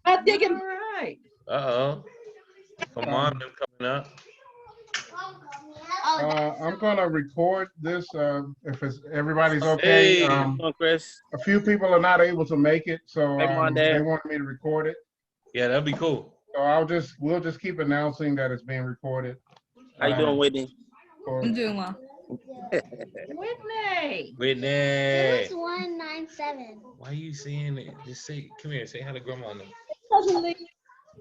I'm digging. All right. Uh-oh. Come on, them coming up. I'm gonna record this if everybody's okay. Hey, come on, Chris. A few people are not able to make it, so Hey, Mom, Dad. they wanted me to record it. Yeah, that'd be cool. So we'll just keep announcing that it's being recorded. How you doing, Whitney? I'm doing well. Whitney. Whitney. It was 197. Why are you saying it? Just say, come here, say hi to Grandma. You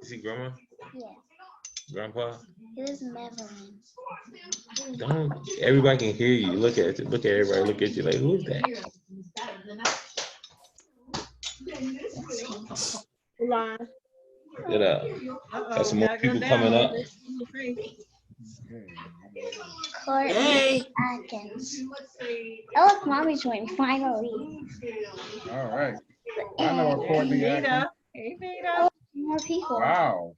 see Grandma? Yeah. Grandpa? It was Madeline. Don't. Everybody can hear you. Look at everybody. Look at you like, who's that? Get up. Got some more people coming up. Courtney Atkins. Oh, look, Mommy's winning, finally. All right. I know a Courtney Atkins. Hey, Vita. Oh, more people. Wow.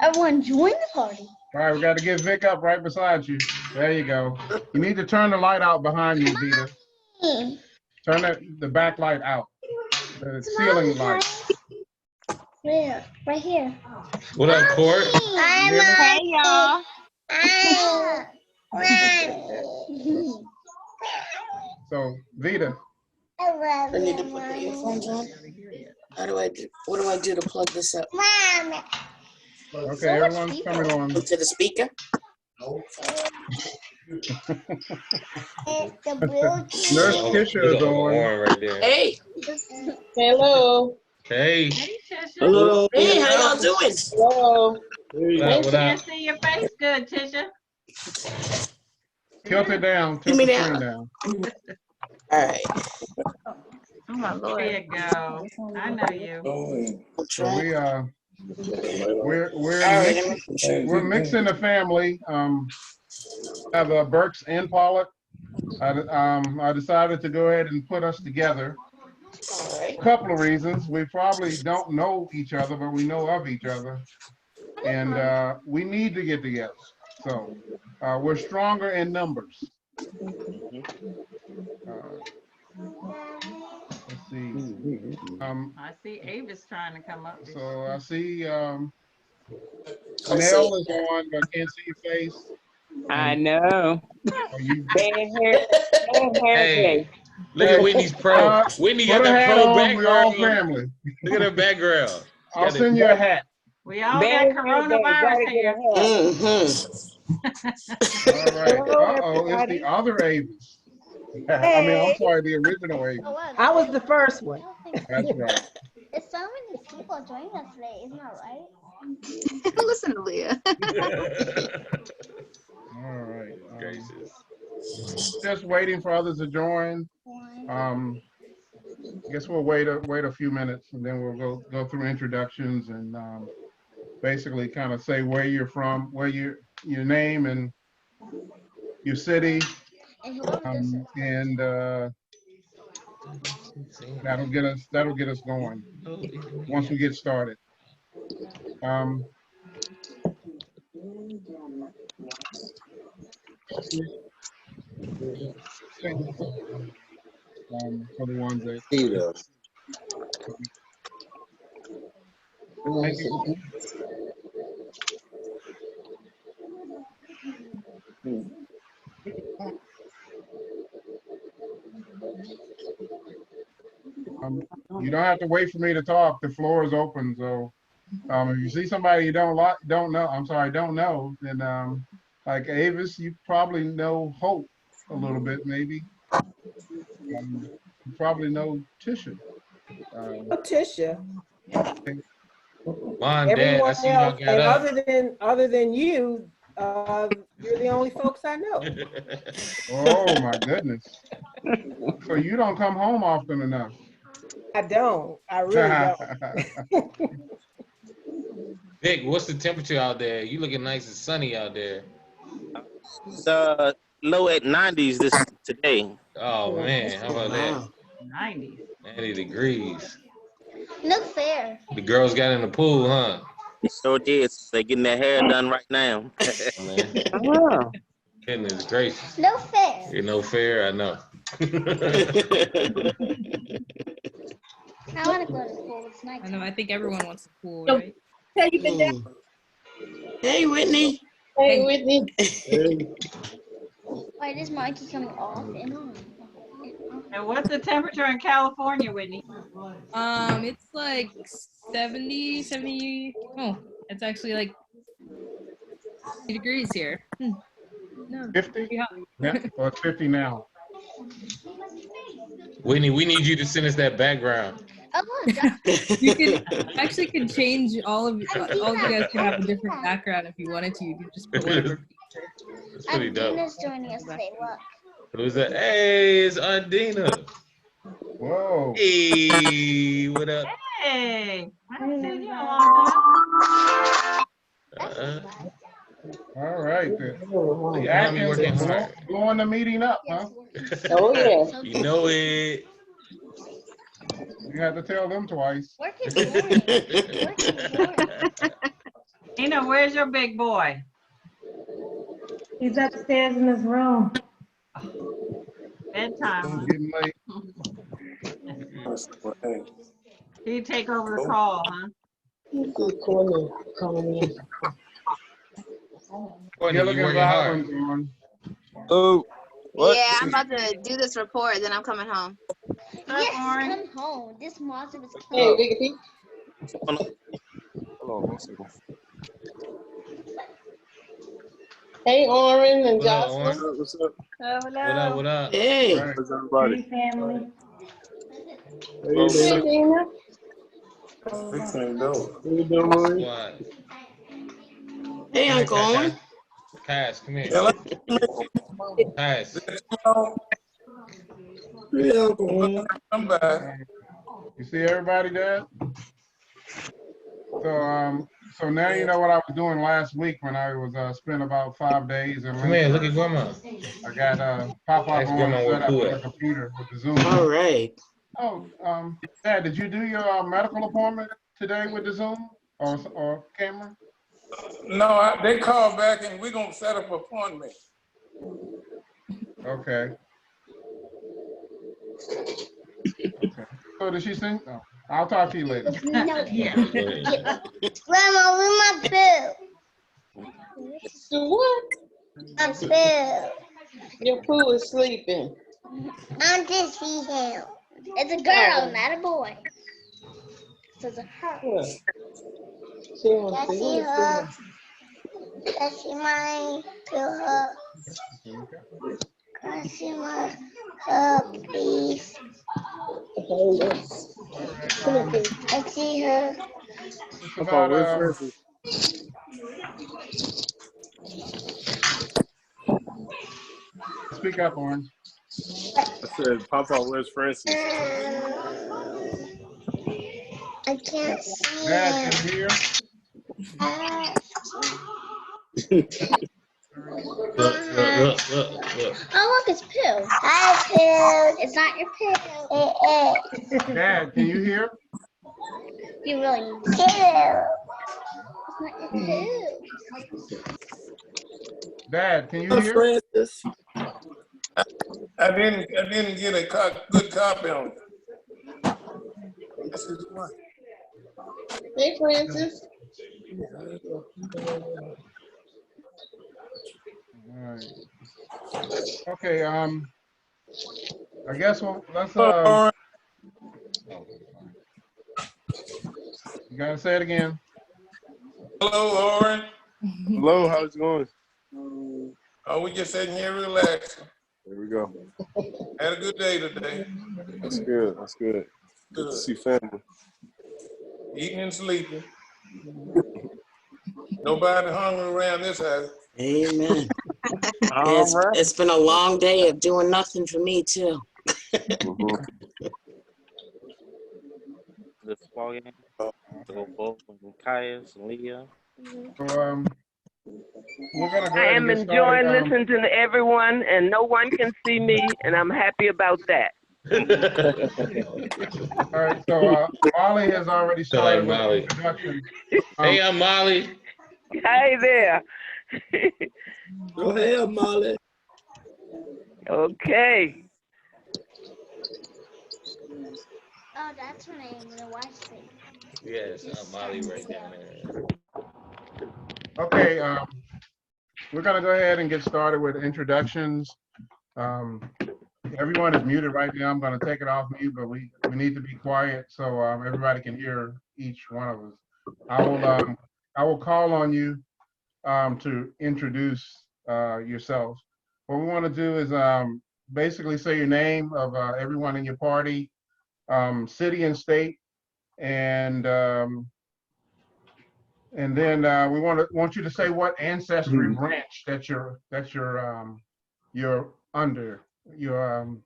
Everyone join the party. All right, we got to get Vic up right beside you. There you go. You need to turn the light out behind you, Vita. Turn the back light out. The ceiling light. Where? Right here. What up, Court? Hey, y'all. So, Vita. I need to put the earphones on. What do I do to plug this up? Okay, everyone's coming on. To the speaker? Nurse Tisha is on. Right there. Hey. Hello. Hey. Hey, Tisha. Hello. Hey, how y'all doing? Hello. What Can't up? see your face good, Tisha. Tilt it down. Give Tilt me the that. screen down. All right. Oh my Lord. There you go. I know you. So we're right, we're mixing the family. Have Burks and Pollard. I decided to go ahead and put us together. All right. A couple of reasons. We probably don't know each other, but we know of each other, and we need to get together. So we're stronger in numbers. Let's see. I see Avis trying to come up. So I see Nell is on, but I can't see your face. I know. Are you? Hey, look at Whitney's pro. Whitney got Put a that hat pro on. We're all background. family. Look at her background. I'll send you a hat. We all got coronavirus here. All right. Uh-oh, it's the other Avis. I mean, I'm sorry, the original Avis. I was the first one. That's right. There's so many people joining us today, isn't that right? Listen to Leah. All right. Gracious. Just waiting for others to join. I guess we'll wait a few minutes, and then we'll go through introductions and basically kind of say where you're from, where your name and your city, and that'll get us going once we get started. For the ones that thank you. You don't have to wait for me to talk. The floor is open. So if you see somebody you don't know, then like Avis, you probably know Hope a little bit, maybe. You probably know Tisha. Tisha. Mom, Dad, I see y'all got up. Other than you, you're the only folks I know. Oh my goodness. So you don't come home often enough. I don't. I really don't. Vic, what's the temperature out there? You looking nice and sunny out there. It's low at 90s today. Oh man, how about that? 90s. 90 degrees. No fair. The girls got in the pool, huh? So did. They're getting their hair done right now. Man. Oh. Goodness gracious. No fair. You're no fair, I know. I want to go to the pool. It's nice. I know. I think everyone wants the pool, right? Hey, Whitney. Hey, Whitney. Wait, is Mikey coming off and on? And what's the temperature in California, Whitney? It's like 70. Oh, it's actually like 50 degrees here. No. 50? Yeah. Yeah, or it's 50 now. Whitney, we need you to send us that background. Oh, look. You can actually change all of you guys can have a different background if you wanted to. You can just put whatever picture. It's pretty dope. Dina's joining us today. Look. Who's that? Hey, it's Aunt Dina. Whoa. Hey, what up? Hey, I haven't seen you in a long time. All right. The Mommy Atkins working is hard. blowing the meeting up, huh? Oh, yeah. You know it. You have to tell them twice. Work is boring. Work is boring. Tina, where's your big boy? He's upstairs in his room. Bedtime. It's getting late. He take over the call, huh? Courtney, you working hard. Oh, what? Yeah, I'm about to do this report, then I'm coming home. Yes, Orange? come home. This monster is Hey, coming. Wiggity. Hold on 1 second. Hey, Oren and What up, Jocelyn. Owen? What's up? What up, what up? Hey. Right. How's everybody? Hey, family. Hey, Hey, Dina. This ain't dope. What you doing, Marie? What? Hey, Uncle Owen. Cass, come here. Cass. Yeah, Uncle Owen. I'm back. You see everybody, Dad? So now you know what I was doing last week when I was spent about 5 days in Come here, look at Lynchburg. Grandma. I got pop-up Ask on Grandma where set up Pooh with the at. computer with the Zoom. All right. Oh, Dad, did you do your medical appointment today with the Zoom or camera? No, they called back and we're going to set up an appointment. Okay. So did she sing? No. I'll talk to you later. No. Yeah. Grandma, where's my boo? So what? My boo. Your poo is sleeping. I'm just see him. It's a girl, not a boy. So it's a her. What? She wants Can I to see her? Can I see my feel her? Can I see her, please? I see her. It's about, speak up, Orange. I said, Papa, where's Francis? I can't see Dad, him. can you hear? Look. Oh, look, it's Pooh. Hi, Pooh. It's not your Pooh. It is. Dad, can you hear? You really need Pooh. It's not your Pooh. Dad, can you hear? Francis. I didn't get a good copy on it. This is what. Hey, Francis. All right. Okay, I guess let's you gotta say it again. Hello, Oren. Hello, how's it going? Oh, we just sitting here relaxing. There we go. Had a good day today. That's good. That's good. Good to see family. Eating and sleeping. Nobody hungry around this house. Amen. All right. It's been a long day of doing nothing for me, too. The football game. Go both Caius and Leah. So, we're gonna go I ahead am and get enjoying started. listening to everyone, and no one can see me, and I'm happy about that. All right, so Molly has already started with the Molly. introduction. Hey, I'm Molly. Hi there. Go ahead, Molly. Okay. Oh, that's her name, the white thing. Yes, Molly right down there. Okay, we're gonna go ahead and get started with introductions. Everyone is muted right now. I'm gonna take it off mute, but we need to be quiet so everybody can hear each one of us. I will call on you to introduce yourselves. What we want to do is basically say your name of everyone in your party, city and state, and then we want you to say what ancestry branch that you're under your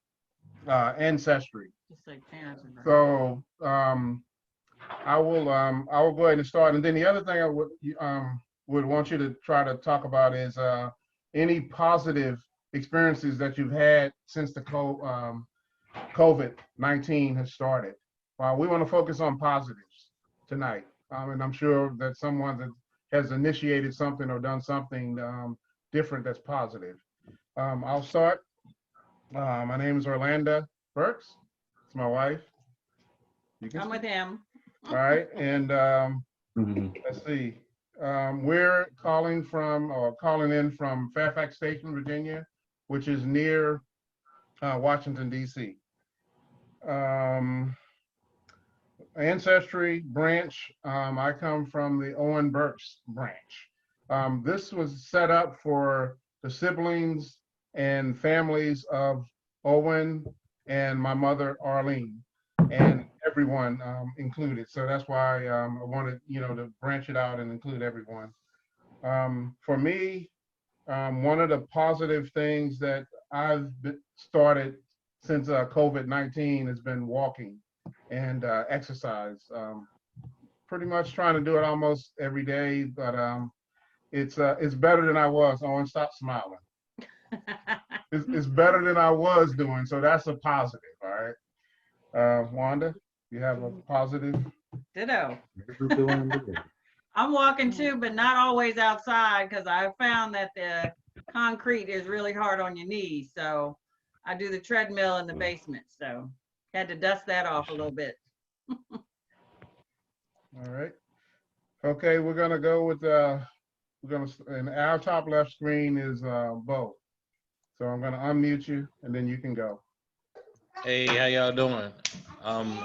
ancestry. Just like parents and So I will go ahead and start, and then the other thing I would want you to try to talk about is any positive experiences that you've had since the COVID-19 has started. We want to focus on positives tonight, and I'm sure that someone that has initiated something or done something different that's positive. I'll start. My name is Lauretta Burks. It's my wife. I'm with him. All right, and let's see. We're calling in from Fairfax Station, Virginia, which is near Washington, D.C. Ancestry branch, I come from the Owen BURKS branch. This was set up for the siblings and families of Owen and my mother, Arleen, and everyone included. So that's why I wanted, to branch it out and include everyone. For me, one of the positive things that I've started since COVID-19 has been walking and exercise. Pretty much trying to do it almost every day, but it's better than I was. Owen, stop smiling. It's better than I was doing, so that's a positive. All right. Wanda, you have a positive? Ditto. I'm walking too, but not always outside because I found that the concrete is really hard on your knees. So I do the treadmill in the basement. So had to dust that off a little bit. All right. Okay, we're gonna go with and our top left screen is Bo. So I'm gonna unmute you and then you can go. Hey, how y'all doing?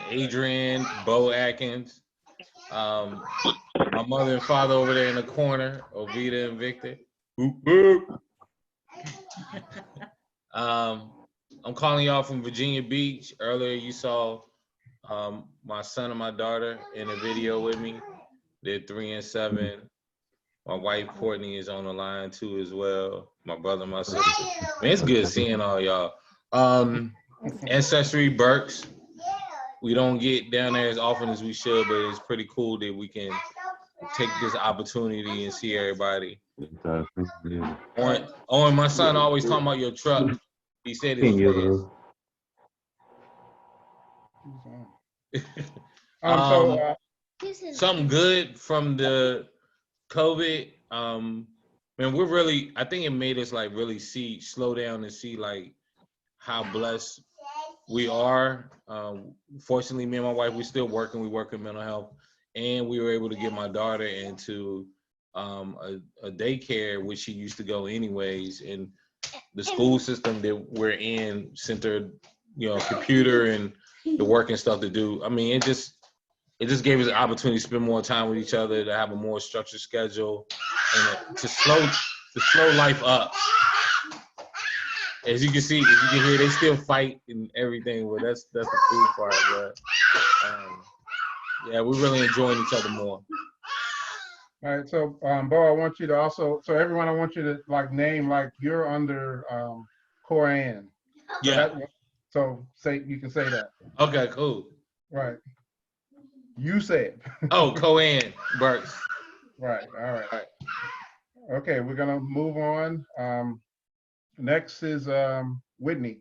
Adrian, Bo Atkins. My mother and father over there in the corner, Ovita and Victor. Boop, boop. I'm calling y'all from Virginia Beach. Earlier you saw my son and my daughter in a video with me. They're 3 and 7. My wife Courtney is on the line too as well. My brother, my sister. Man, it's good seeing all y'all. Ancestry Burks. We don't get down there as often as we should, but it's pretty cool that we can take this opportunity and see everybody. Owen, my son always talking about your truck. He said it's something good from the COVID. Man, I think it made us like really slow down and see like how blessed we are. Fortunately, me and my wife, we're still working. We work in mental health, and we were able to get my daughter into a daycare, which she used to go anyways. And the school system that we're in sent her, computer and the work and stuff to do. I mean, it just gave us an opportunity to spend more time with each other, to have a more structured schedule, and to slow life up. As you can see, as you can hear, they still fight and everything, but that's the cool part. But yeah, we're really enjoying each other more. All right, so Bo, I want you to also, so everyone, I want you to like name like you're under Koran. Yeah. So you can say that. Okay, cool. Right. You said. Oh, Owen Burks. Right. All right. Okay, we're gonna move on. Next is Whitney.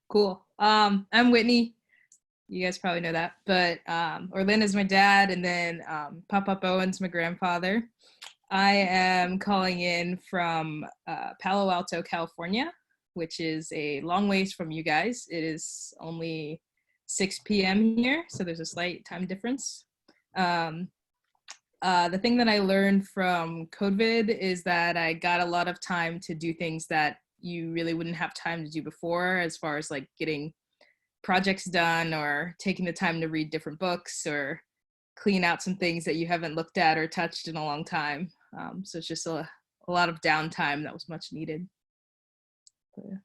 Cool. I'm Whitney. You guys probably know that, but Orlando's my dad, and then Papa Owen's my grandfather. I am calling in from Palo Alto, California, which is a long ways from you guys. It is only 6 p.m. here, so there's a slight time difference. The thing that I learned from COVID is that I got a lot of time to do things that you really wouldn't have time to do before, as far as like getting projects done or taking the time to read different books or clean out some things that you haven't looked at or touched in a long time. So it's just a lot of downtime that was much needed. But, yeah.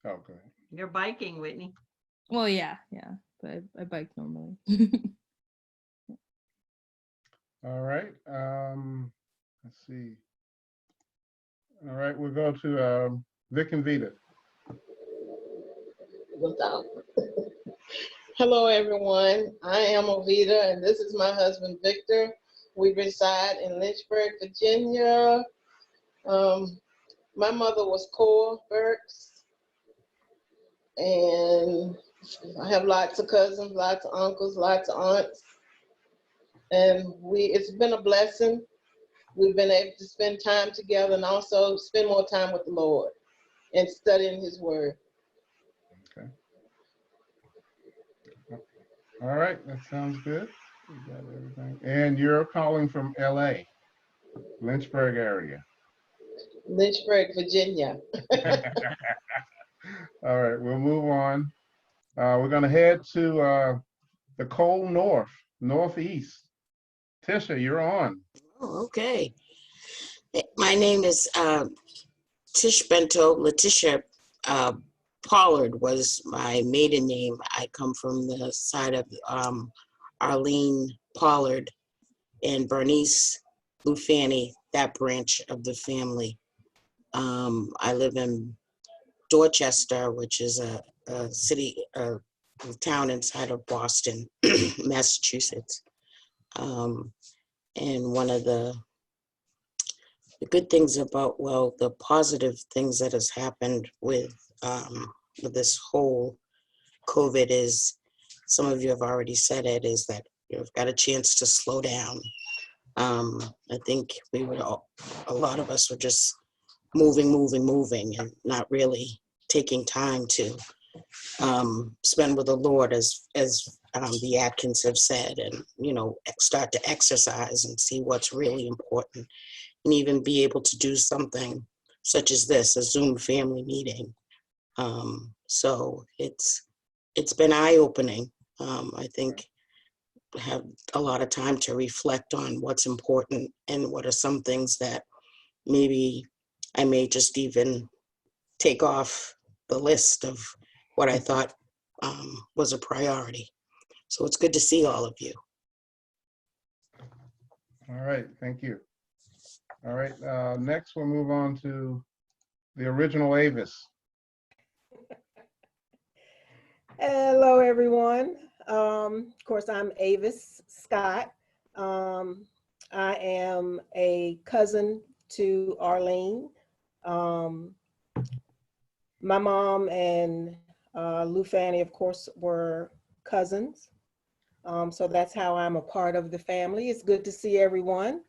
Oh, go ahead. You're biking, Whitney. Well, yeah, but I bike normally. All right. Let's see. All right, we'll go to Vic and Vita. Hello, everyone. I am Ovita, and this is my husband, Victor. We reside in Lynchburg, Virginia. My mother was Owen Burks, and I have lots of cousins, lots of uncles, lots of aunts, and it's been a blessing. We've been able to spend time together and also spend more time with the Lord and studying His Word. Okay. All right, that sounds good. We got everything. And you're calling from LA, Lynchburg area. Lynchburg, Virginia. All right, we'll move on. We're going to head to the cold northeast. Tisha, you're on. Oh, okay. My name is Tish Bento. Letitia Pollard was my maiden name. I come from the side of Arleen Pollard and Bernice Lufani, that branch of the family. I live in Dorchester, which is a town inside of Boston, Massachusetts. And one of the good things about, well, the positive things that has happened with this whole COVID is, some of you have already said it, is that you've got a chance to slow down. I think a lot of us were just moving, and not really taking time to spend with the Lord, as the Atkins have said, and start to exercise and see what's really important, and even be able to do something such as this, a Zoom family meeting. So it's been eye-opening. I think have a lot of time to reflect on what's important and what are some things that maybe I may just even take off the list of what I thought was a priority. So it's good to see all of you. All right, thank you. All right, next we'll move on to the original Avis. Hello, everyone. Of course, I'm Avis Scott. I am a cousin to Arleen. My mom and Lou Fanny, of course, were cousins. So that's how I'm a part of the family. It's good to see everyone.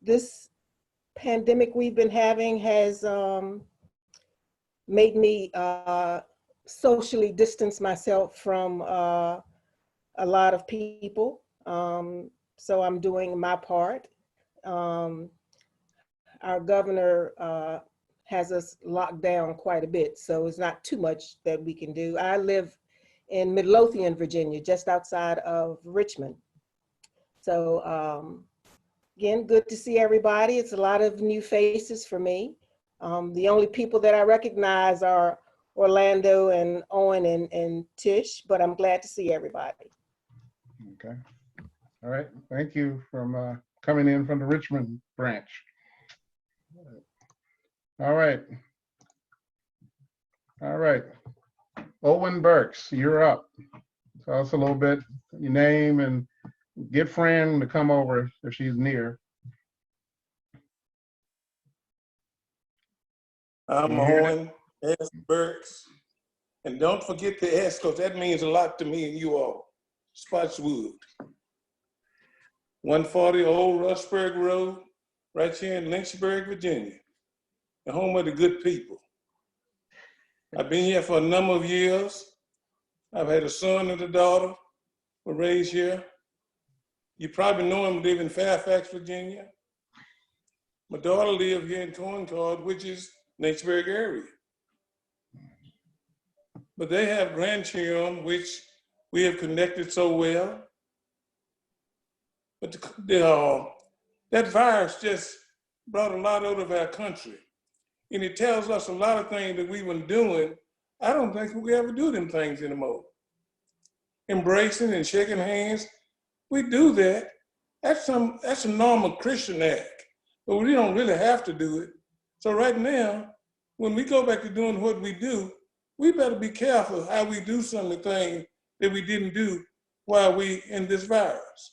This pandemic we've been having has made me socially distance myself from a lot of people. So I'm doing my part. Our governor has us locked down quite a bit, so it's not too much that we can do. I live in Midlothian, Virginia, just outside of Richmond. So again, good to see everybody. It's a lot of new faces for me. The only people that I recognize are Orlando and Owen and Tish, but I'm glad to see everybody. Okay. All right. Thank you from coming in from the Richmond branch. All right. All right. Owen Burks, you're up. Tell us a little bit, your name, and get Fran to come over if she's near. I'm Owen S. Burks. And don't forget the S, because that means a lot to me and you all. Spotswood. 140 Old Rustburg Road, right here in Lynchburg, Virginia, the home of the good people. I've been here for a number of years. I've had a son and a daughter were raised here. You probably know him, live in Fairfax, Virginia. My daughter lives here in Concord, which is Lynchburg area. But they have grandchildren, which we have connected so well. But that virus just brought a lot out of our country. And it tells us a lot of things that we were doing. I don't think we ever do them things anymore. Embracing and shaking hands, we do that. That's a normal Christian act, but we don't really have to do it. So right now, when we go back to doing what we do, we better be careful how we do some of the things that we didn't do while we in this virus.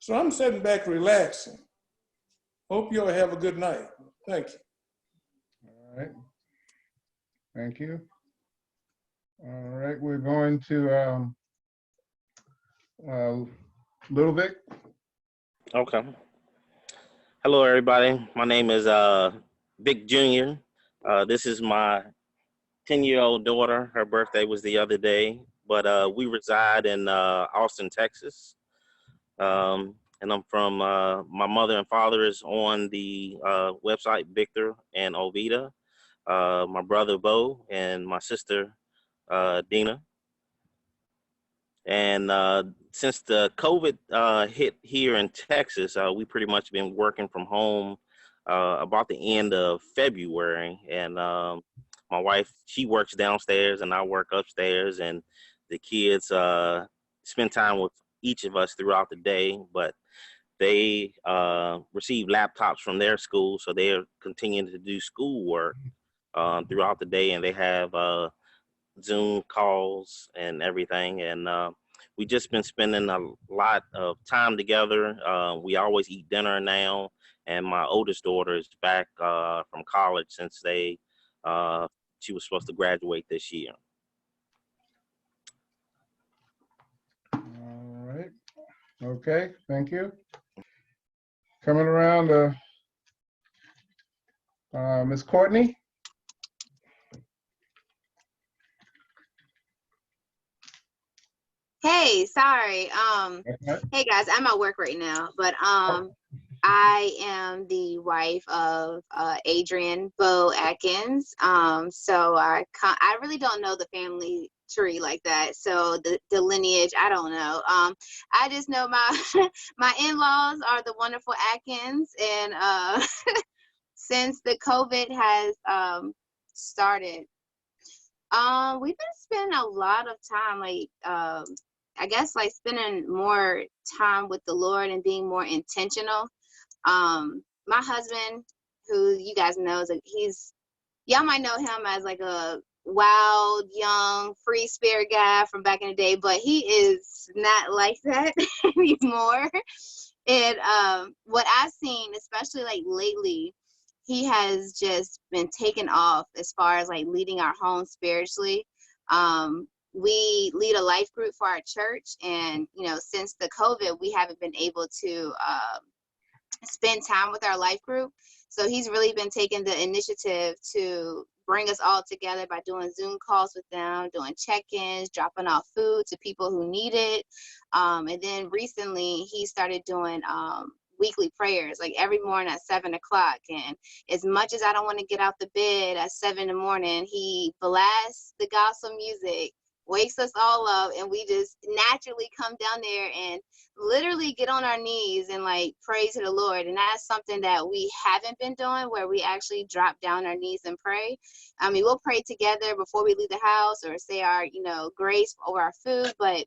So I'm sitting back relaxing. Hope you all have a good night. Thank you. All right. Thank you. All right, we're going to Little Vic. Okay. Hello, everybody. My name is Vic Jr. This is my 10-year-old daughter. Her birthday was the other day, but we reside in Austin, Texas. And I'm from, my mother and father is on the website Victor and Ovita, my brother Bo, and my sister Dina. And since the COVID hit here in Texas, we pretty much been working from home about the end of February. And my wife, she works downstairs and I work upstairs, and the kids spend time with each of us throughout the day, but they receive laptops from their school, so they're continuing to do schoolwork throughout the day, and they have Zoom calls and everything. And we just been spending a lot of time together. We always eat dinner now, and my oldest daughter is back from college since she was supposed to graduate this year. All right. Okay, thank you. Coming around, Ms. Courtney. Hey, sorry. Hey guys, I'm at work right now, but I am the wife of Adrian Bo Atkins. So I really don't know the family tree like that. So the lineage, I don't know. I just know my in-laws are the wonderful Atkins, and since the COVID has started, we've been spending a lot of time, like I guess like spending more time with the Lord and being more intentional. My husband, who you guys know, y'all might know him as like a wild, young, free spirit guy from back in the day, but he is not like that anymore. And what I've seen, especially like lately, he has just been taken off as far as like leading our home spiritually. We lead a life group for our church, and since the COVID, we haven't been able to spend time with our life group. So he's really been taking the initiative to bring us all together by doing Zoom calls with them, doing check-ins, dropping off food to people who need it. And then recently he started doing weekly prayers, like every morning at 7 o'clock. And as much as I don't want to get out the bed at 7 in the morning, he blasts the gospel music, wakes us all up, and we just naturally come down there and literally get on our knees and like pray to the Lord. And that's something that we haven't been doing, where we actually drop down our knees and pray. I mean, we'll pray together before we leave the house or say our grace over our food, but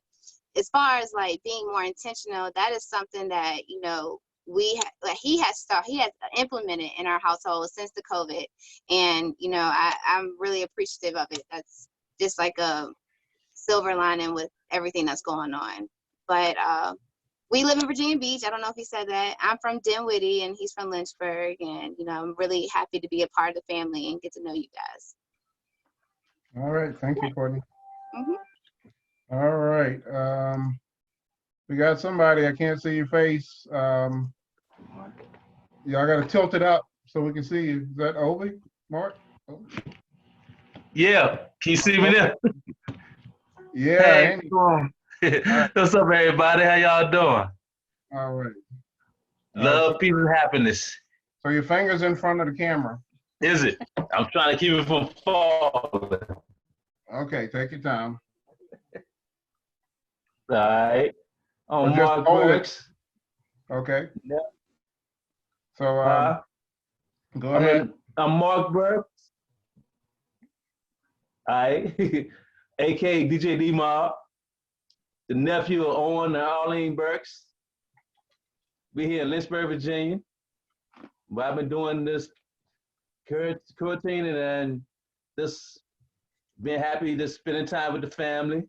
as far as like being more intentional, that is something that he has implemented in our household since the COVID. And I'm really appreciative of it. That's just like a silver lining with everything that's going on. But we live in Virginia Beach. I don't know if he said that. I'm from Dinwiddie and he's from Lynchburg, and I'm really happy to be a part of the family and get to know you guys. All right, thank you, Courtney. Mm-hmm. All right, We got somebody, I can't see your face. Y'all got to tilt it up so we can see you. Is that Obi, Mark? Yeah, can you see me there? Yeah. Hey, Andy. what's up, everybody? How y'all doing? All right. Love, peace, and happiness. So your finger's in front of the camera. Is it? I'm trying to keep it from falling. Okay, take your time. All right. Or I'm just Mark hold it. Burks. Okay. Yeah. So go ahead. I'm Mark Burks. All right. AKA DJ D-Mob, the nephew of Owen and Arleen Burks. We here in Lynchburg, Virginia. But I've been doing this quarantine and just being happy, just spending time with the family.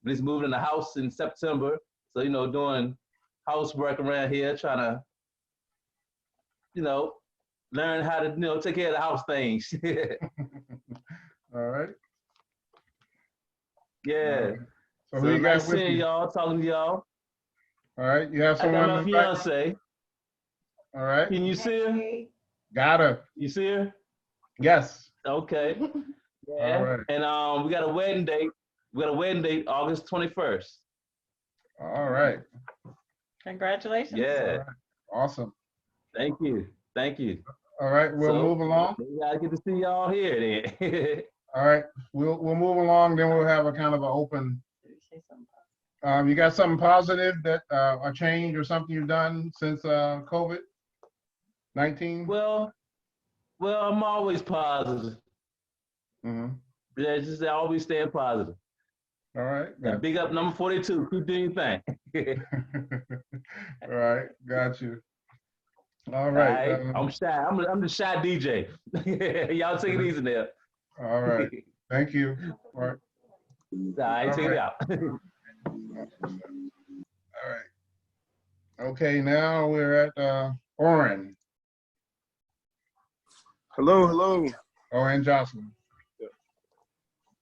We just moved in the house in September. So, you know, doing housework around here, trying to, you know, learn how to, you know, take care of the house things. All right. Yeah. So who you got nice with seeing you? y'all, talking to y'all. All right. You have I someone got my in the back? fiance. All right. Can you see her? Got her. You see her? Yes. Okay. Yeah. All right. And we got a wedding date. We got a wedding date August 21st. All right. Congratulations. Yeah. All right. Awesome. Thank you. Thank you. All right. We'll move along. We gotta get to see y'all here then. All right. We'll move along. Then we'll have a kind of an open. You got something positive that a change or something you've done since COVID-19? Well, I'm always positive. Mm-hmm. Yeah, just always staying positive. All right. And big up number 42. Keep doing your thing. All right. Got you. All right. All right. I'm shy. I'm the shy DJ. Y'all take it easy there. All right. Thank you. All right. All right. Take it out. All right. Okay. Now we're at Oren. Hello. And Jocelyn.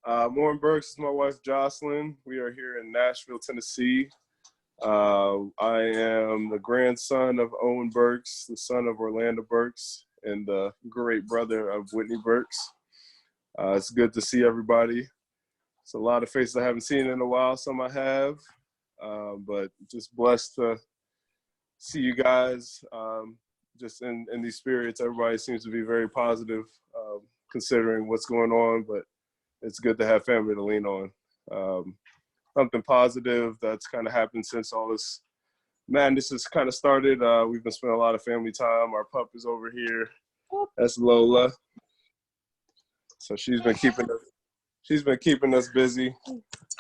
I'm Owen BURKS. This is my wife, Jocelyn. We are here in Nashville, Tennessee. I am the grandson of Owen BURKS, the son of Orlando Burks, and the great brother of Whitney Burks. It's good to see everybody. It's a lot of faces I haven't seen in a while, some I have, but just blessed to see you guys. Just in these spirits, everybody seems to be very positive, considering what's going on, but it's good to have family to lean on. Something positive that's kind of happened since all this madness has kind of started. We've been spending a lot of family time. Our pup is over here. That's Lola. So she's been keeping us busy.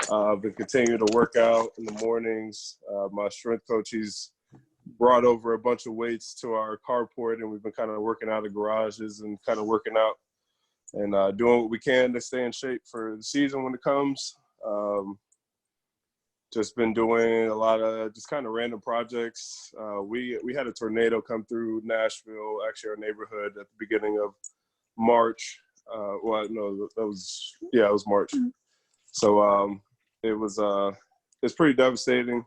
Been continuing to work out in the mornings. My strength coach, he's brought over a bunch of weights to our carport, and we've been kind of working out of garages and kind of working out and doing what we can to stay in shape for the season when it comes. Just been doing a lot of just kind of random projects. We had a tornado come through Nashville, actually our neighborhood, at the beginning of March. It was March. So it's pretty devastating.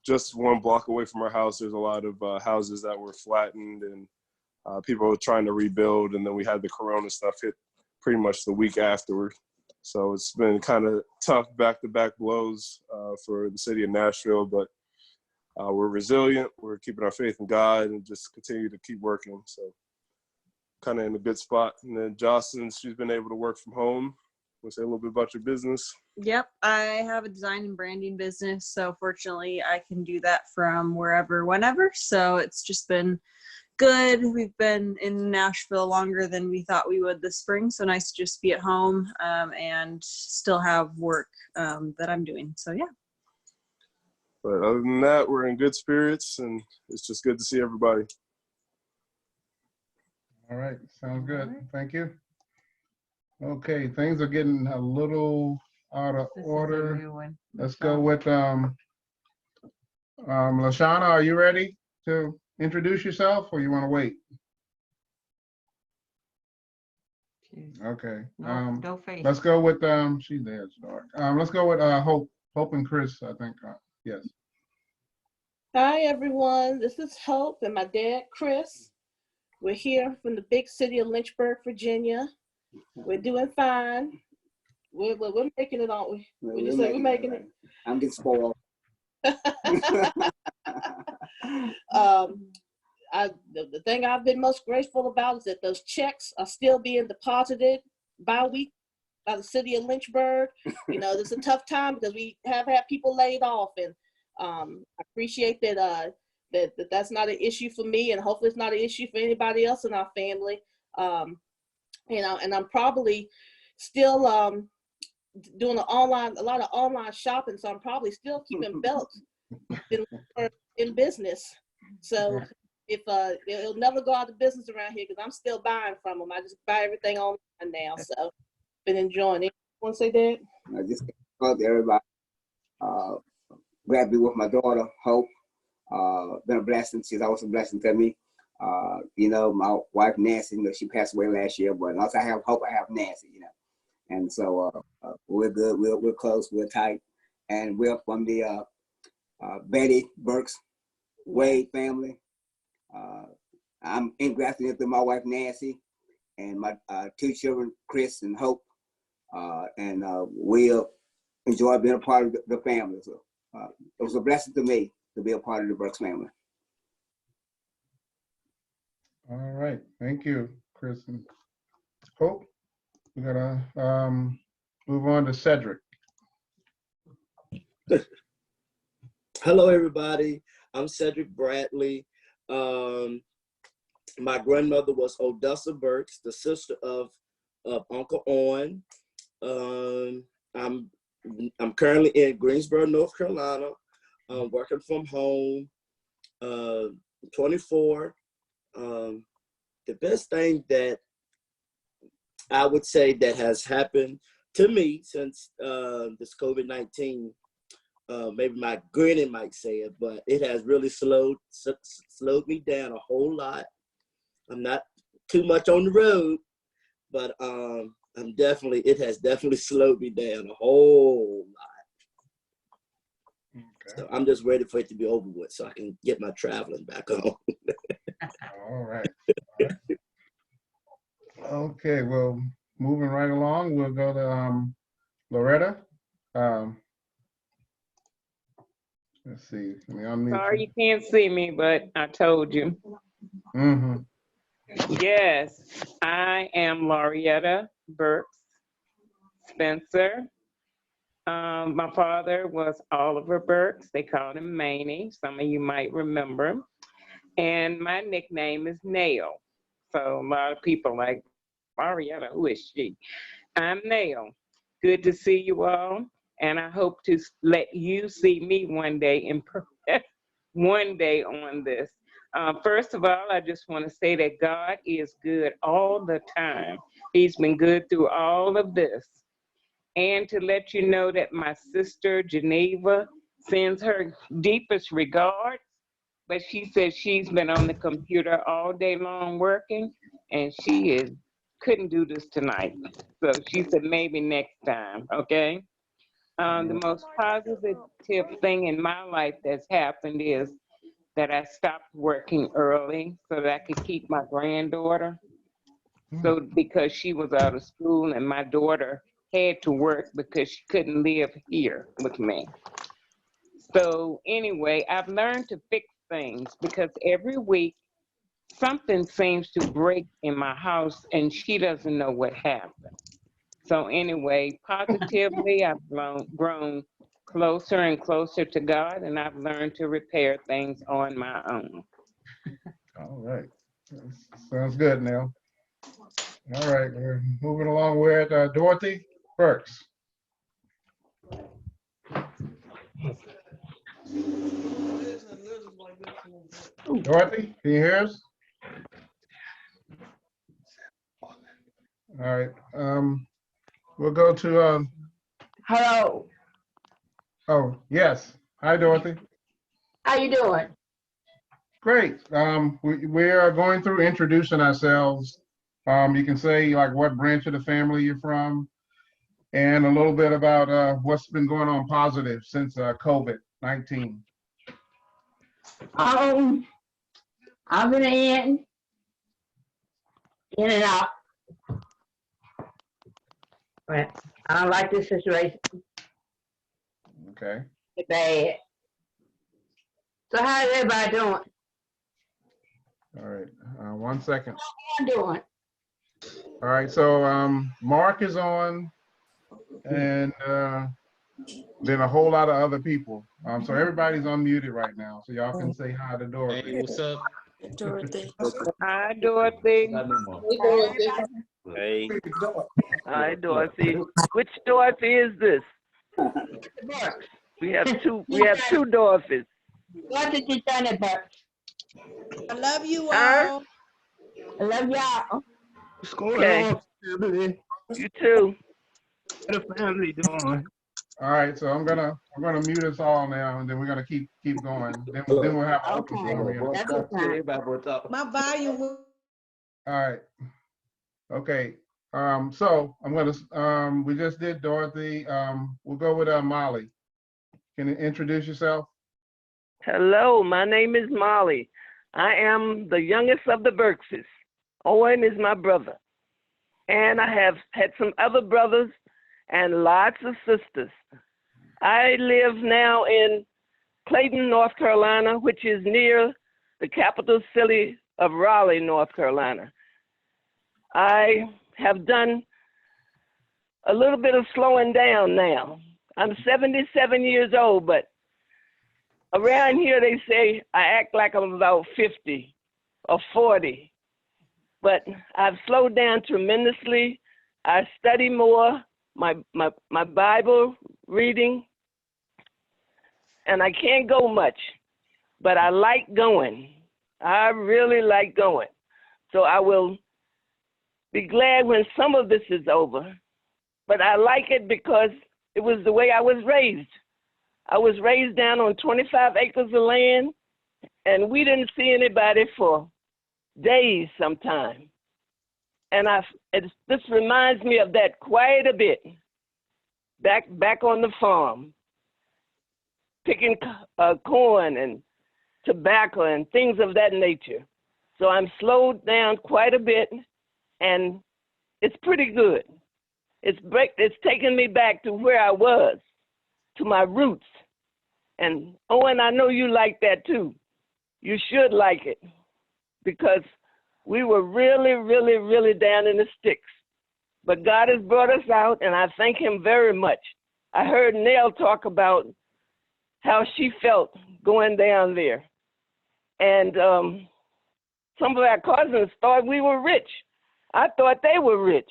Just one block away from our house, there's a lot of houses that were flattened, and people were trying to rebuild, and then we had the corona stuff hit pretty much the week afterward. So it's been kind of tough back-to-back blows for the city of Nashville, but we're resilient. We're keeping our faith in God and just continue to keep working. So kind of in a good spot. And then Jocelyn, she's been able to work from home. Want to say a little bit about your business? Yep, I have a design and branding business, so fortunately I can do that from wherever, whenever. So it's just been good. We've been in Nashville longer than we thought we would this spring, so nice to just be at home and still have work that I'm doing. So yeah. But other than that, we're in good spirits, and it's just good to see everybody. All right, sounds good. Thank you. Okay, things are getting a little out of order. Let's go with Lashana. Are you ready to introduce yourself, or you want to wait? Okay. No face. Let's go with she's there. It's dark. Let's go with Hope and Chris. I think. Yes. Hi, everyone. This is Hope and my dad, Chris. We're here from the big city of Lynchburg, Virginia. We're doing fine. We're making it, aren't we? Would you say we're making it? I'm getting spoiled. The thing I've been most grateful about is that those checks are still being deposited bi-week by the city of Lynchburg. You know, it's a tough time because we have had people laid off, and I appreciate that that's not an issue for me, and hopefully it's not an issue for anybody else in our family. You know, and I'm probably still doing a lot of online shopping, so I'm probably still keeping belts in business. So if it'll never go out of business around here because I'm still buying from them. I just buy everything online now, so been enjoying it. Want to say that? I just love everybody. Glad to be with my daughter, Hope. Been a blessing. She's always a blessing to me. You know, my wife Nancy, you know, she passed away last year, but once I have Hope, I have Nancy, you know. And so we're good, we're close, we're tight. And we're from the Betty Burks Wade family. I'm engrafted into my wife Nancy and my two children, Chris and Hope. And we'll enjoy being a part of the family. So it was a blessing to me to be a part of the Burks family. All right, thank you, Chris and Hope. We're gonna move on to Cedric. Hello, everybody. I'm Cedric Bradley. My grandmother was Odessa Burks, the sister of Uncle Owen. I'm currently in Greensboro, North Carolina, working from home, 24. The best thing that I would say that has happened to me since this COVID-19, maybe my granny might say it, but it has really slowed me down a whole lot. I'm not too much on the road, but it has definitely slowed me down a whole lot. Okay. So I'm just ready for it to be over with so I can get my traveling back on. All right. Okay, well, moving right along, we'll go to Lauretta. Let's see. Sorry you can't see me, but I told you. Mm-hmm. Yes, I am Lauretta Burks Spencer. My father was Oliver Burks. They called him Maney. Some of you might remember him. And my nickname is Nail. So a lot of people like, Lauretta, who is she? I'm Nail. Good to see you all. And I hope to let you see me one day on this. First of all, I just want to say that God is good all the time. He's been good through all of this. And to let you know that my sister Geneva sends her deepest regards, but she says she's been on the computer all day long working, and she couldn't do this tonight. So she said maybe next time, okay? The most positive thing in my life that's happened is that I stopped working early so that I could keep my granddaughter. So because she was out of school and my daughter had to work because she couldn't live here with me. So anyway, I've learned to fix things because every week something seems to break in my house and she doesn't know what happened. So anyway, positively, I've grown closer and closer to God, and I've learned to repair things on my own. All right. Sounds good, Neil. All right, we're moving along with Dorothy Burks. Dorothy, can you hear us? All right. We'll go to Hello. Oh, yes. Hi, Dorothy. How you doing? Great. We are going through introducing ourselves. You can say like what branch of the family you're from and a little bit about what's been going on positive since COVID-19. I've been in and out. But I don't like this situation. Okay. It's bad. So how's everybody doing? All right. 1 second. How you doing? All right. So Mark is on, and then a whole lot of other people. So everybody's unmuted right now, so y'all can say hi to Dorothy. Hey, what's up? Dorothy. Hi, Dorothy. Hey. Hi, Dorothy. Which Dorothy is this? We have two Dorothys. Dorothy Designer Burks. I love you Huh? all. I love y'all. What's going Okay. on, family? You too. What the family doing? All right. So I'm gonna mute us all now, and then we're gonna keep going. Then we'll have an open forum again. My volume will. All right. Okay. So I'm gonna we just did Dorothy. We'll go with Molly. Can you introduce yourself? Hello, my name is Molly. I am the youngest of the Burkses. Owen is my brother. And I have had some other brothers and lots of sisters. I live now in Clayton, North Carolina, which is near the capital city of Raleigh, North Carolina. I have done a little bit of slowing down now. I'm 77 years old, but around here they say I act like I'm about 50 or 40. But I've slowed down tremendously. I study more, my Bible reading, and I can't go much, but I like going. I really like going. So I will be glad when some of this is over. But I like it because it was the way I was raised. I was raised down on 25 acres of land, and we didn't see anybody for days sometimes. And this reminds me of that quite a bit. Back on the farm, picking corn and tobacco and things of that nature. So I'm slowed down quite a bit, and it's pretty good. It's taken me back to where I was, to my roots. And Owen, I know you like that too. You should like it, because we were really, really, really down in the sticks. But God has brought us out, and I thank him very much. I heard Nell talk about how she felt going down there. And some of our cousins thought we were rich. I thought they were rich.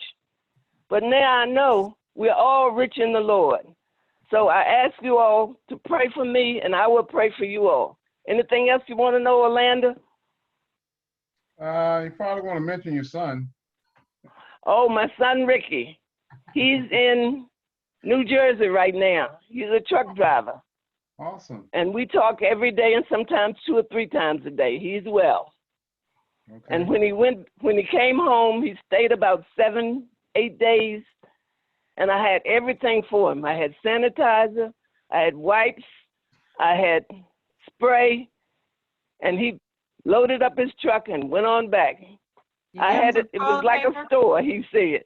But now I know we're all rich in the Lord. So I ask you all to pray for me, and I will pray for you all. Anything else you want to know, Orlando? You probably want to mention your son. Oh, my son, Ricky. He's in New Jersey right now. He's a truck driver. Awesome. And we talk every day and sometimes 2 or 3 times a day. He's well. Okay. And when he came home, he stayed about 7, 8 days. And I had everything for him. I had sanitizer, I had wipes, I had spray, and he loaded up his truck and went on back. I had it was like a store, he said.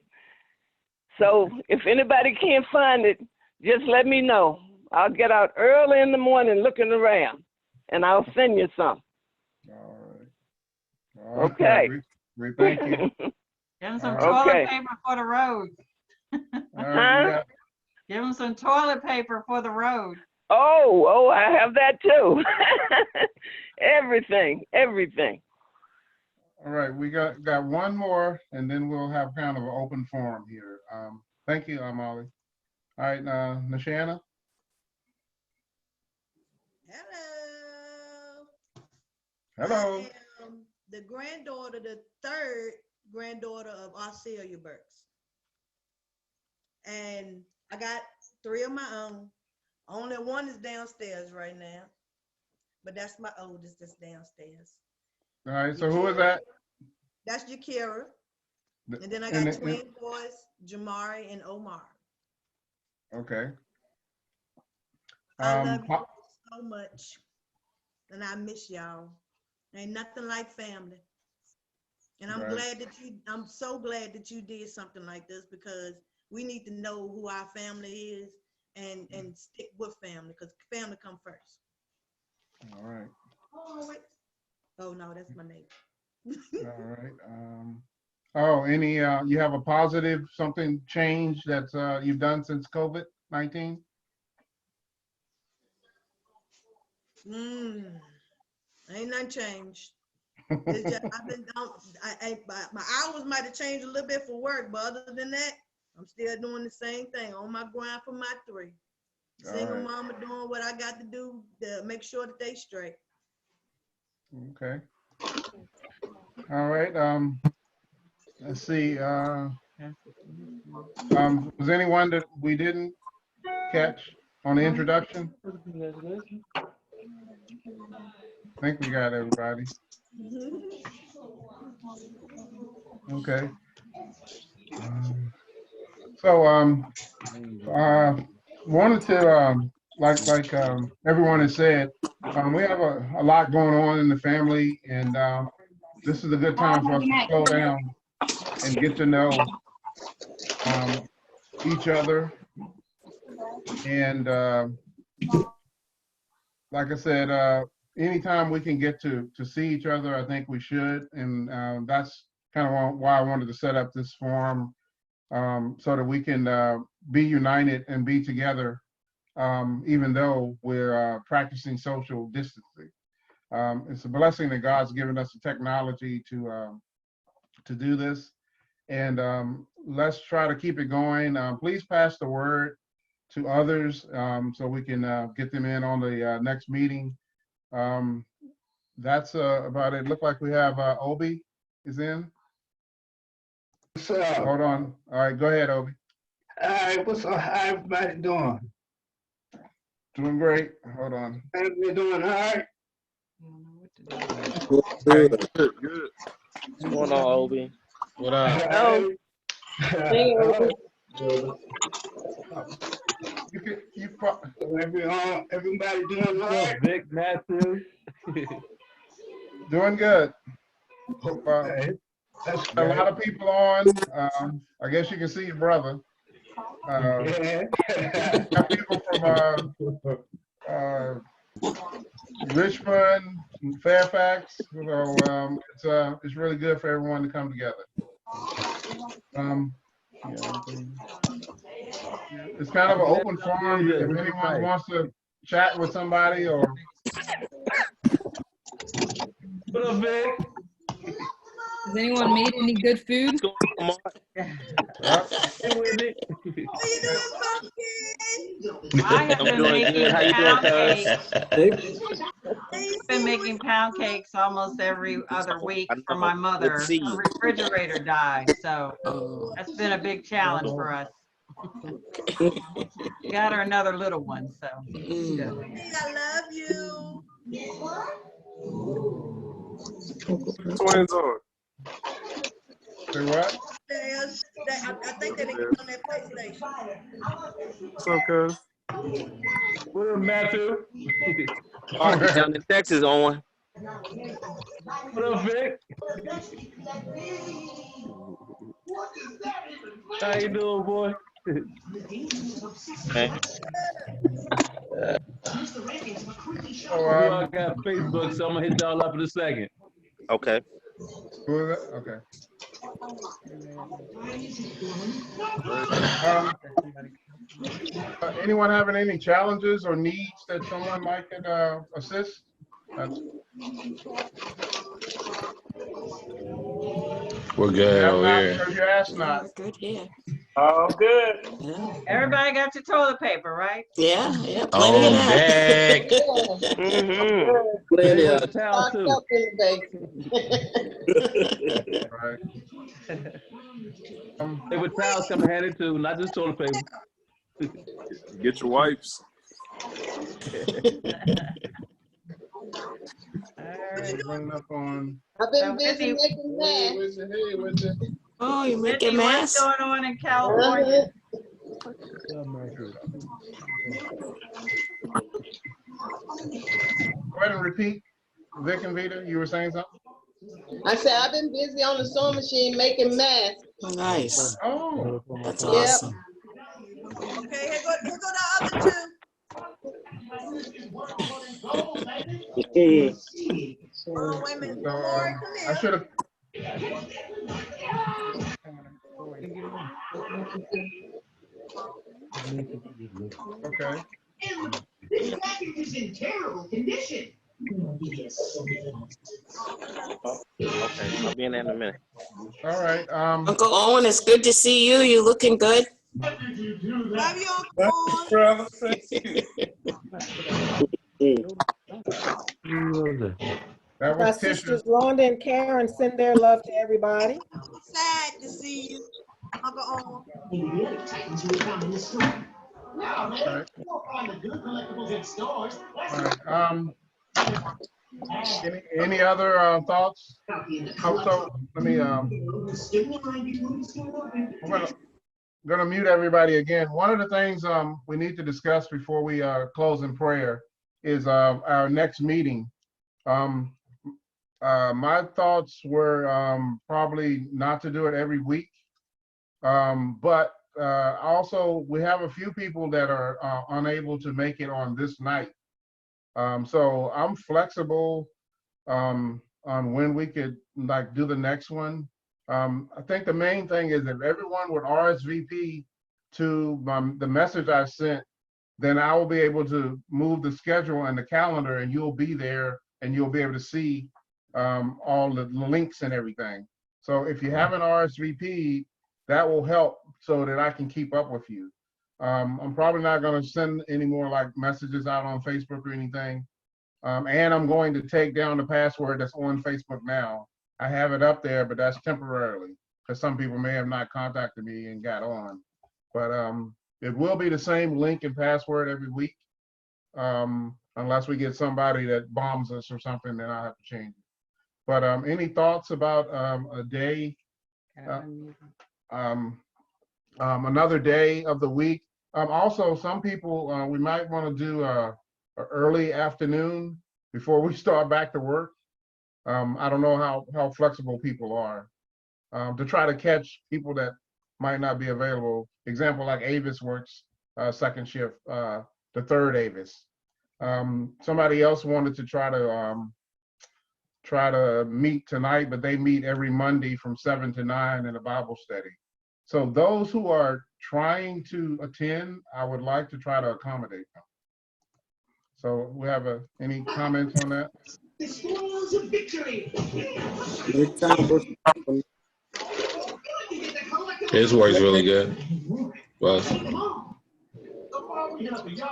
So if anybody can't find it, just let me know. I'll get out early in the morning looking around, and I'll send you some. All right. Okay. We thank you. Give him some All toilet right. paper for the road. All right, Huh? Give him some toilet paper for the road. Oh, I have that too. everything. All right, we got one more, and then we'll have kind of an open forum here. Thank you, Molly. All right, Nashana. Hello. I am the granddaughter, the 3rd granddaughter of Arcelia Burks. And I got 3 of my own. Only one is downstairs right now. But that's my oldest that's downstairs. All right, so who is that? That's Yakira. And then I and got the- twin boys, Jamari and Omar. Okay. I love you Pop- so much. and I miss y'all. Ain't nothing like family. And I'm Right. I'm so glad that you did something like this, because we need to know who our family is and stick with family, because family come first. All right. Oh, wait. Oh, no, that's my neighbor. All right. Oh, any, you have a positive, something change that you've done since COVID-19? Ain't nothing changed. It's just, I've been my hours might have changed a little bit for work, but other than that, I'm still doing the same thing, on my grind for my 3. Single right. mama doing what I got to do to make sure that they straight. Okay. All right. Let's see. Was anyone that we didn't catch on the introduction? I think we got everybody. Okay. So wanted to like everyone has said, we have a lot going on in the family, and this is a good time for us to slow down and get to know each other. And like I said, anytime we can get to see each other, I think we should. And that's kind of why I wanted to set up this forum, so that we can be united and be together, even though we're practicing social distancing. It's a blessing that God's given us the technology to do this. And let's try to keep it going. Please pass the word to others, so we can get them in on the next meeting. That's about it. Look like we have Obi is in. What's up? Hold on. All right, go ahead, Obi. All right, what's up? How everybody doing? Doing great. Hold on. Everybody doing all right? Good. What's going on, Obi? What up? Hello. Everybody doing all right? Vic, Matthew. Doing good. That's A lot of people on. I guess you can see your brother. Got people from Richmond, Fairfax. So it's really good for everyone to come together. It's kind of an open forum. If anyone wants to chat with somebody or. What up, Vic? Has anyone made any good food? I have been making How you pound doing, cakes. I've been making pound cakes almost every other week for my mother. Her refrigerator died, so that's been a big challenge for us. Got her another little one, so it's good. I love you. Twins on. Say what? I think that they get on that PlayStation. What's up, cuz? What up, Matthew? Down in Texas, Owen. What up, Vic? How you doing, boy? Hey. We all got Facebook, so I'm gonna hit y'all up in a second. Okay. Who is it? Okay. Anyone having any challenges or needs that someone might could assist? We're good over here. Because you asked not. Good here. Oh, good. Yeah. Everybody got your toilet paper, right? Yeah, yeah. On deck. Plenty Hey, of with towels too. Right. Hey, with towels coming handy too, not just toilet paper. Get your wipes. Bring up on. I've been busy making that. Oh, you make Whitney, a what's mess? going on in California? Go ahead and repeat. Vic and Vita, you were saying something? I said, I've been busy on the sewing machine making masks. Nice. Oh, That's Yep. awesome. Okay, here go the other two. Oh, wait a minute. So Lori, come I here. should have. Okay. This package is in terrible condition. Okay, I'll be in there in a minute. All right. Uncle Owen, it's good to see you. You looking good? Love you, Uncle Owen. Brother, That My was Tisha. sisters Londa and Karen send their love to everybody. Sad to see you, Uncle Owen. Now, man, you'll find the good collectibles in stores. All right. Any other thoughts? So let me. I'm gonna mute everybody again. One of the things we need to discuss before we close in prayer is our next meeting. My thoughts were probably not to do it every week, but also we have a few people that are unable to make it on this night. So I'm flexible on when we could like do the next one. I think the main thing is if everyone would RSVP to the message I sent, then I will be able to move the schedule and the calendar, and you'll be there and you'll be able to see all the links and everything. So if you haven't RSVP, that will help so that I can keep up with you. I'm probably not going to send any more like messages out on Facebook or anything. And I'm going to take down the password that's on Facebook now. I have it up there, but that's temporarily because some people may have not contacted me and got on. But it will be the same link and password every week. Unless we get somebody that bombs us or something, then I'll have to change it. But any thoughts about a day, another day of the week? Also, some people, we might want to do a early afternoon before we start back to work. I don't know how flexible people are to try to catch people that might not be available. Example, like Avis works second shift, the third Avis. Somebody else wanted to try to meet tonight, but they meet every Monday from 7 to 9 in a Bible study. So those who are trying to attend, I would like to try to accommodate them. So we have any comments on that? The spoils of victory. His work's really good. Well,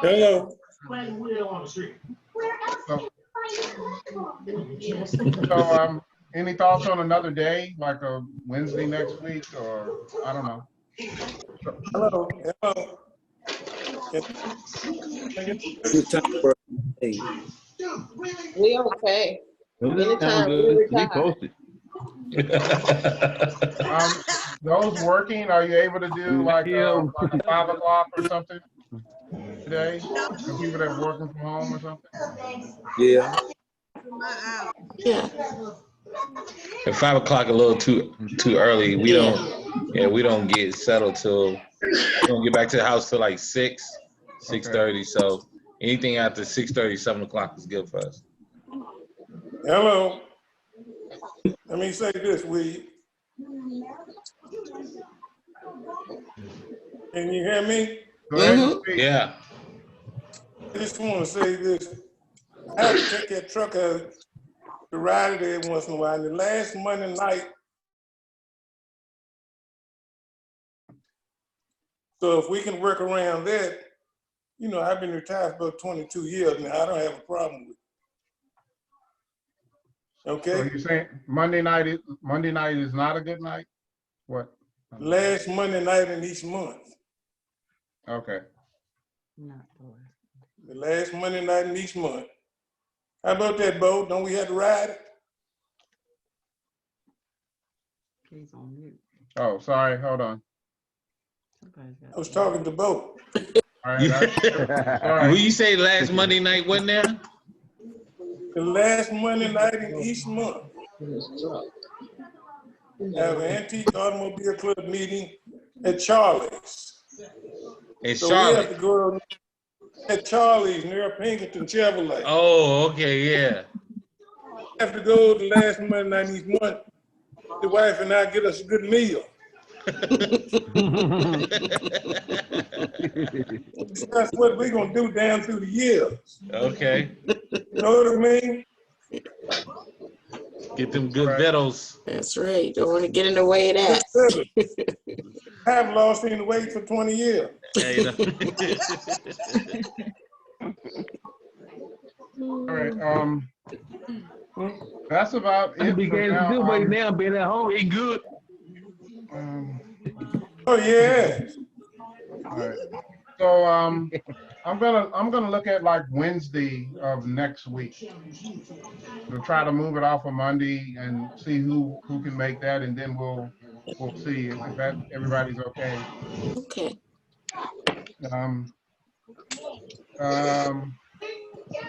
hello. So any thoughts on another day, like a Wednesday next week, or I don't know. Hello. We okay. Anytime we retire. Those working, are you able to do like a 5 o'clock or something today? For people that are working from home or something? Yeah. Yeah. At 5 o'clock, a little too early. We don't get settled till we don't get back to the house till like 6:30. So anything after 6:30, 7 o'clock is good for us. Hello. Let me say this, will you? Can you hear me? Yeah. I just want to say this. I have to take that truck out to ride it every once in a while. And the last Monday night, so if we can work around that, you know, I've been retired for about 22 years now. I don't have a problem with it. Okay. So you're saying Monday night is not a good night? What? Last Monday night in each month. Okay. The last Monday night in each month. How about that, Bo? Don't we have to ride it? Oh, sorry. Hold on. I was talking to Bo. All right. Will you say last Monday night wasn't there? the last Monday night in each month, have an antique automobile club meeting at Charlie's. Hey, So Charlotte. we have to go at Charlie's near Pinkerton Chevrolet. Oh, okay, yeah. Have to go the last Monday night each month. The wife and I get us a good meal. That's what we're gonna do down through the years. Okay. You know what I mean? Get them good victuals. That's right. Don't want to get in the way of that. I've lost any weight for 20 years. Yeah, you know. All right. That's about it. Be getting good weight now, being at home, eat good. Oh yeah. All right. So I'm gonna look at like Wednesday of next week. We'll try to move it off of Monday and see who can make that, and then we'll see if that everybody's okay. Okay.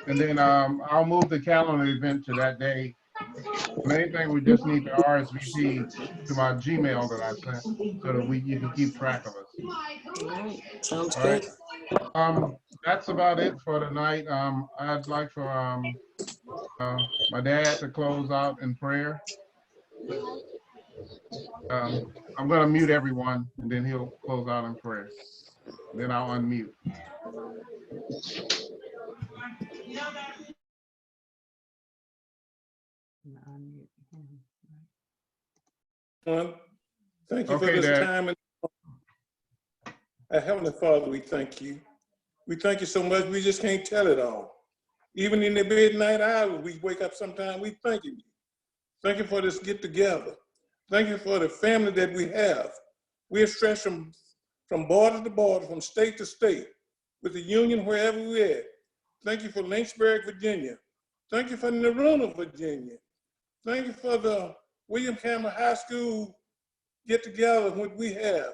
And then I'll move the calendar event to that day. The main thing, we just need to RSVP to my Gmail that I sent so that you can keep track of us. All right. Sounds All good. right. That's about it for tonight. I'd like for my dad to close out in prayer. I'm going to mute everyone, and then he'll close out in prayer. Then I'll unmute. Thank you for Okay, this Dad. time. Heavenly Father, we thank you. We thank you so much. We just can't tell it all. Even in the midnight hours, we wake up sometime. We thank you. Thank you for this get together. Thank you for the family that we have. We are stretched from border to border, from state to state, with the union wherever we're at. Thank you for Lynchburg, Virginia. Thank you for Naruna, Virginia. Thank you for the William Campbell High School get together, what we have.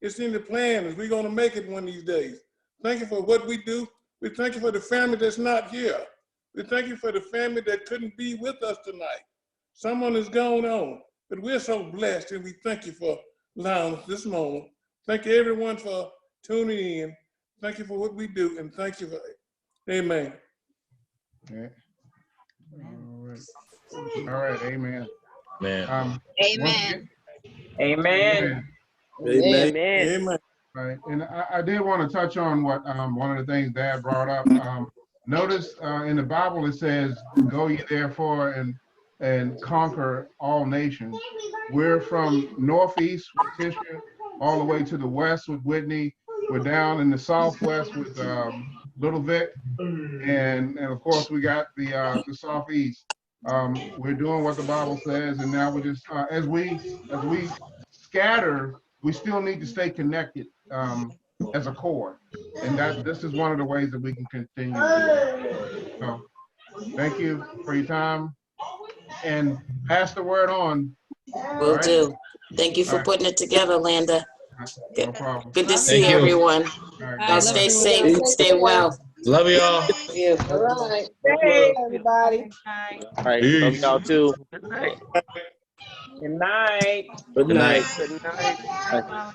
It's in the plans. We're going to make it one of these days. Thank you for what we do. We thank you for the family that's not here. We thank you for the family that couldn't be with us tonight. Someone is gone on, but we're so blessed, and we thank you for allowing us this moment. Thank you everyone for tuning in. Thank you for what we do, and thank you for it. Amen. Okay. All right. Amen. Man. Amen. Amen. Amen. Amen. Right, and I did want to touch on what one of the things Dad brought up. Notice in the Bible it says, "Go ye therefore and conquer all nations." We're from northeast with Tisha, all the way to the west with Whitney. We're down in the southwest with Little Vic, and of course we got the southeast. We're doing what the Bible says, and now we're just as we scatter, we still need to stay connected as a core, and this is one of the ways that we can continue to do it. So thank you for your time, and pass the word on. Will right? do. Thank you for putting it together, Landa. No problem. Good to see everyone. Now stay safe and stay well. Love y'all. Love you. All right. Hey. Everybody. All right, love y'all too. Good night. Good night. Good night. Good night. Bye, Molly.